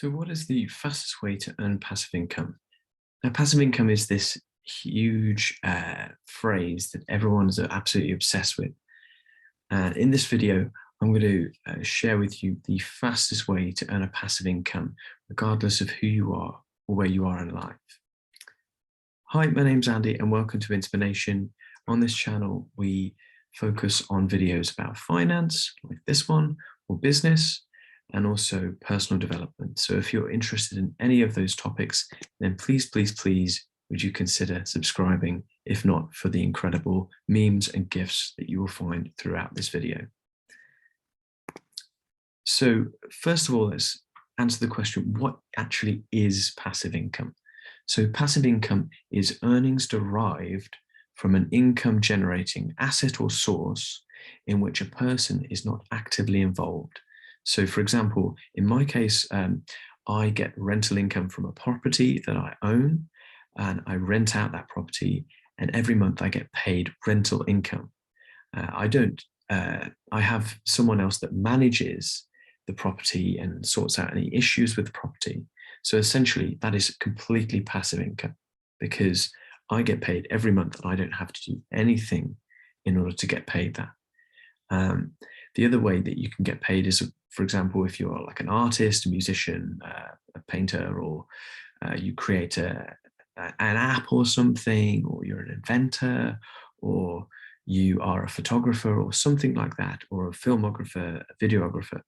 So what is the fastest way to earn passive income? Now, passive income is this huge phrase that everyone is absolutely obsessed with. And in this video, I'm going to share with you the fastest way to earn a passive income, regardless of who you are or where you are in life. Hi, my name's Andy and welcome to Inspiration. On this channel, we focus on videos about finance, like this one, or business, and also personal development. So if you're interested in any of those topics, then please, would you consider subscribing, if not for the incredible memes and GIFs that you will find throughout this video. So first of all, let's answer the question, what actually is passive income? So passive income is earnings derived from an income generating asset or source in which a person is not actively involved. So for example, in my case, I get rental income from a property that I own and I rent out that property, and every month I get paid rental income. I have someone else that manages the property and sorts out any issues with the property. So essentially that is completely passive income because I get paid every month and I don't have to do anything in order to get paid that. The other way that you can get paid is, for example, if you're like an artist, a musician, a painter, or you create an app or something, or you're an inventor, or you are a photographer or something like that, or a filmographer, a videographer,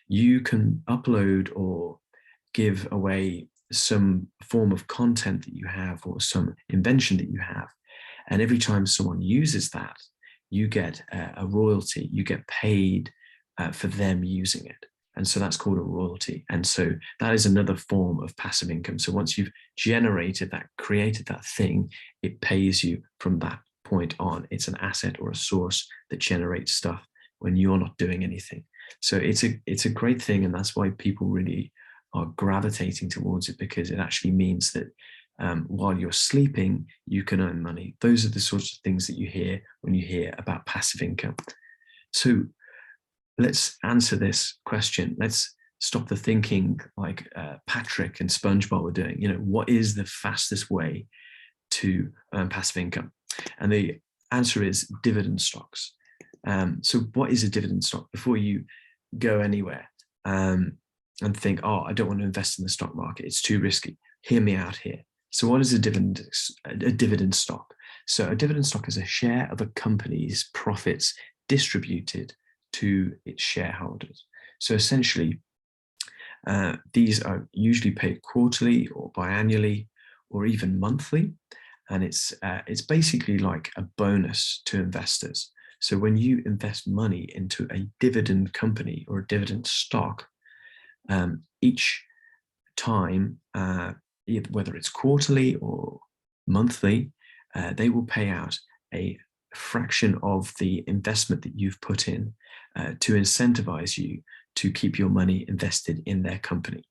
you can upload or give away some form of content that you have or some invention that you have. And every time someone uses that, you get a royalty, you get paid for them using it. And so that's called a royalty. And so that is another form of passive income. So once you've generated that, created that thing, it pays you from that point on. It's an asset or a source that generates stuff when you're not doing anything. So it's a great thing. And that's why people really are gravitating towards it, because it actually means that while you're sleeping, you can earn money. Those are the sorts of things that you hear when you hear about passive income. So let's answer this question. Let's stop the thinking like Patrick and SpongeBob were doing. You know, what is the fastest way to earn passive income? And the answer is dividend stocks. So what is a dividend stock? Before you go anywhere and think, oh, I don't want to invest in the stock market, it's too risky. Hear me out here. So what is a dividend stock? So a dividend stock is a share of a company's profits distributed to its shareholders. So essentially, these are usually paid quarterly or biannually or even monthly. And it's basically like a bonus to investors. So when you invest money into a dividend company or a dividend stock, each time, whether it's quarterly or monthly, they will pay out a fraction of the investment that you've put in to incentivize you to keep your money invested in their company.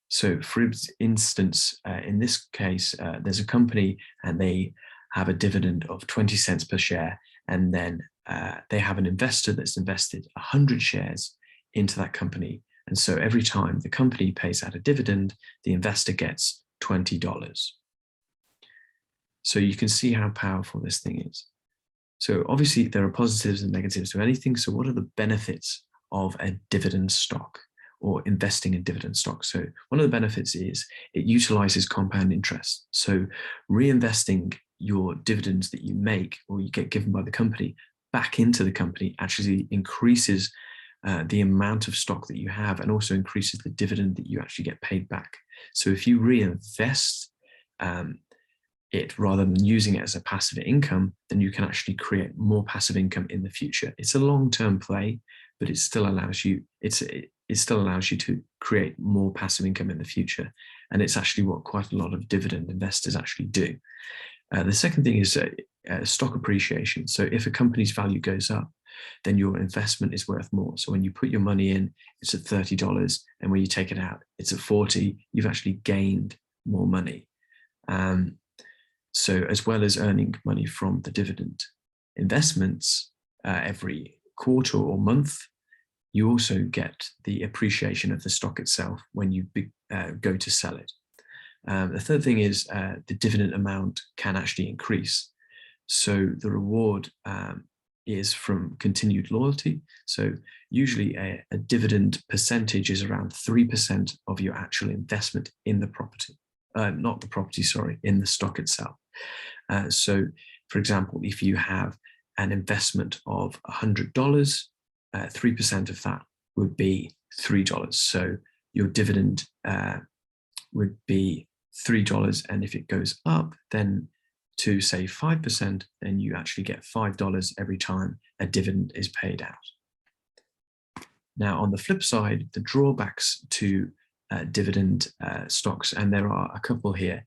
So for instance, in this case, there's a company and they have a dividend of 20 cents per share, and then they have an investor that's invested 100 shares into that company. And so every time the company pays out a dividend, the investor gets $20. So you can see how powerful this thing is. So obviously there are positives and negatives to anything. So what are the benefits of a dividend stock or investing in dividend stock? So one of the benefits is it utilizes compound interest. So reinvesting your dividends that you make or you get given by the company back into the company actually increases the amount of stock that you have and also increases the dividend that you actually get paid back. So if you reinvest it rather than using it as a passive income, then you can actually create more passive income in the future. It's a long-term play, but it still allows you, it still allows you to create more passive income in the future. And it's actually what quite a lot of dividend investors actually do. The second thing is stock appreciation. So if a company's value goes up, then your investment is worth more. So when you put your money in, it's at $30, and when you take it out, it's at 40. You've actually gained more money. So as well as earning money from the dividend investments every quarter or month, you also get the appreciation of the stock itself when you go to sell it. The third thing is the dividend amount can actually increase. So the reward is from continued loyalty. So usually a dividend percentage is around 3% of your actual investment in the property. Not the property, sorry, in the stock itself. So for example, if you have an investment of $100, 3% of that would be $3. So your dividend would be $3. And if it goes up, then to say 5%, then you actually get $5 every time a dividend is paid out. Now, on the flip side, the drawbacks to dividend stocks, and there are a couple here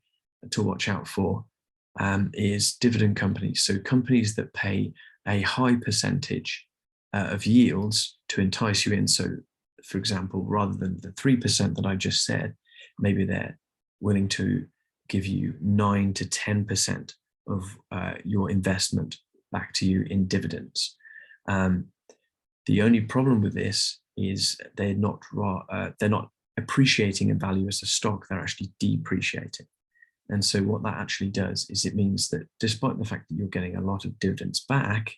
to watch out for, is dividend companies. So companies that pay a high percentage of yields to entice you in. So for example, rather than the 3% that I just said, maybe they're willing to give you 9 to 10% of your investment back to you in dividends. The only problem with this is they're not appreciating in value as a stock, they're actually depreciating. And so what that actually does is it means that despite the fact that you're getting a lot of dividends back,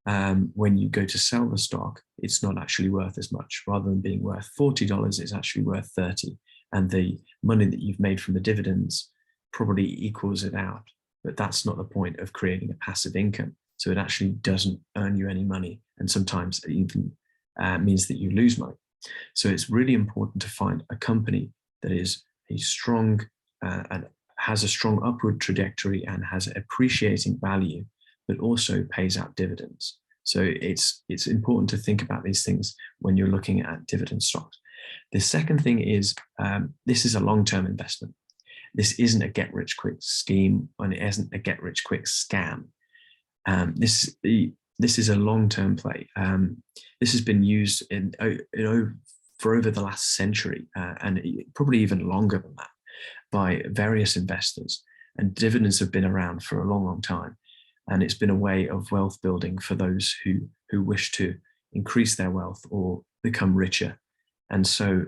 when you go to sell the stock, it's not actually worth as much. Rather than being worth $40, it's actually worth $30. And the money that you've made from the dividends probably equals it out. But that's not the point of creating a passive income. So it actually doesn't earn you any money. And sometimes it even means that you lose money. So it's really important to find a company that is a strong and has a strong upward trajectory and has appreciating value, but also pays out dividends. So it's important to think about these things when you're looking at dividend stocks. The second thing is this is a long-term investment. This isn't a get-rich-quick scheme, and it isn't a get-rich-quick scam. This is a long-term play. This has been used for over the last century, and probably even longer than that, by various investors. And dividends have been around for a long, long time. And it's been a way of wealth building for those who wish to increase their wealth or become richer. And so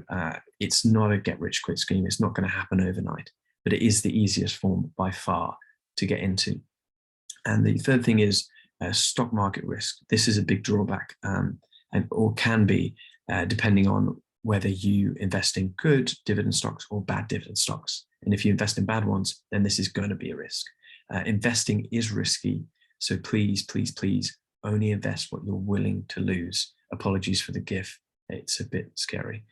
it's not a get-rich-quick scheme. It's not going to happen overnight, but it is the easiest form by far to get into. And the third thing is stock market risk. This is a big drawback, or can be, depending on whether you invest in good dividend stocks or bad dividend stocks. And if you invest in bad ones, then this is going to be a risk. Investing is risky, so please, please, please only invest what you're willing to lose. Apologies for the GIF, it's a bit scary.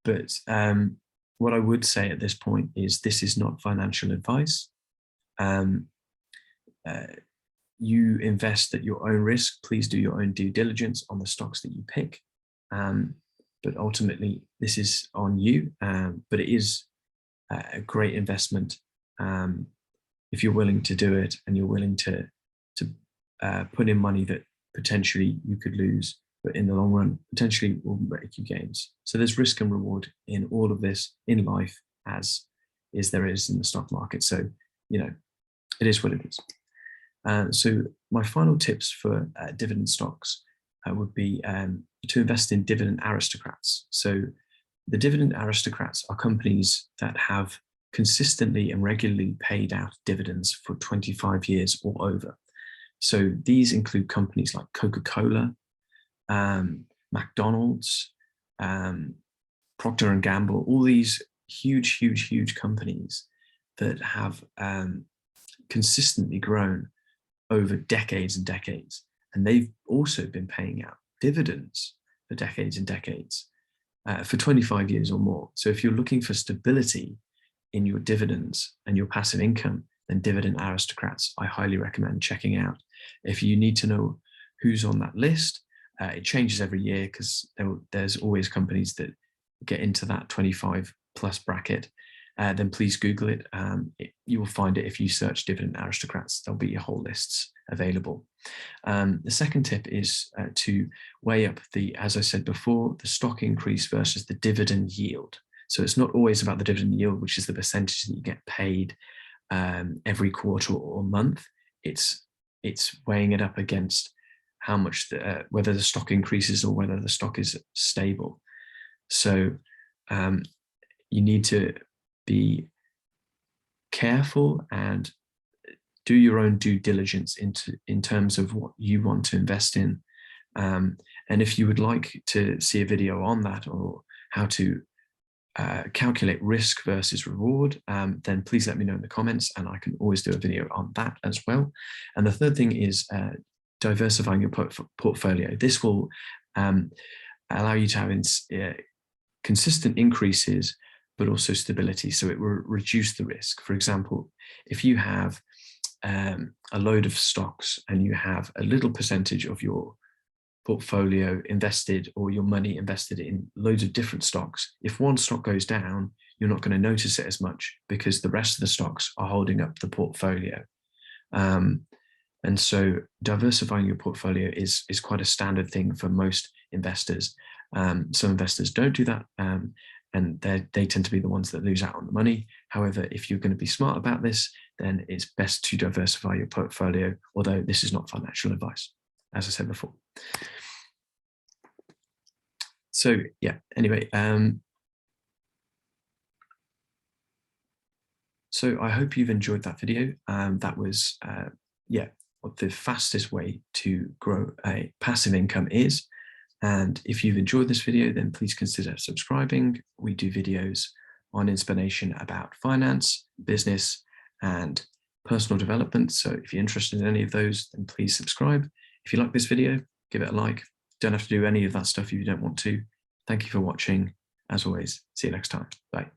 But what I would say at this point is this is not financial advice. You invest at your own risk. Please do your own due diligence on the stocks that you pick. But ultimately, this is on you. But it is a great investment if you're willing to do it and you're willing to put in money that potentially you could lose, but in the long run, potentially will make you gains. So there's risk and reward in all of this in life, as there is in the stock market. So, it is what it is. So my final tips for dividend stocks would be to invest in dividend aristocrats. So the dividend aristocrats are companies that have consistently and regularly paid out dividends for 25 years or over. So these include companies like Coca-Cola, McDonald's, Procter & Gamble, all these huge, huge, huge companies that have consistently grown over decades and decades. And they've also been paying out dividends for decades and decades, for 25 years or more. So if you're looking for stability in your dividends and your passive income, then dividend aristocrats, I highly recommend checking out. If you need to know who's on that list, it changes every year because there's always companies that get into that 25 plus bracket. Then please Google it. You will find it if you search dividend aristocrats. There'll be whole lists available. The second tip is to weigh up as I said before, the stock increase versus the dividend yield. So it's not always about the dividend yield, which is the percentage that you get paid every quarter or month. It's weighing it up against how much whether the stock increases or whether the stock is stable. So you need to be careful and do your own due diligence in terms of what you want to invest in. And if you would like to see a video on that, or how to calculate risk versus reward, then please let me know in the comments, and I can always do a video on that as well. And the third thing is diversifying your portfolio. This will allow you to have consistent increases, but also stability. So it will reduce the risk. For example, if you have a load of stocks and you have a little percentage of your portfolio invested, or your money invested in loads of different stocks, if one stock goes down, you're not going to notice it as much because the rest of the stocks are holding up the portfolio. And so diversifying your portfolio is quite a standard thing for most investors. Some investors don't do that, and they tend to be the ones that lose out on the money. However, if you're going to be smart about this, then it's best to diversify your portfolio, although this is not financial advice, as I said before. So yeah, anyway, so I hope you've enjoyed that video. That was, what the fastest way to grow a passive income is. And if you've enjoyed this video, then please consider subscribing. We do videos on inspiration about finance, business, and personal development. So if you're interested in any of those, then please subscribe. If you like this video, give it a like. Don't have to do any of that stuff if you don't want to. Thank you for watching. As always, see you next time. Bye.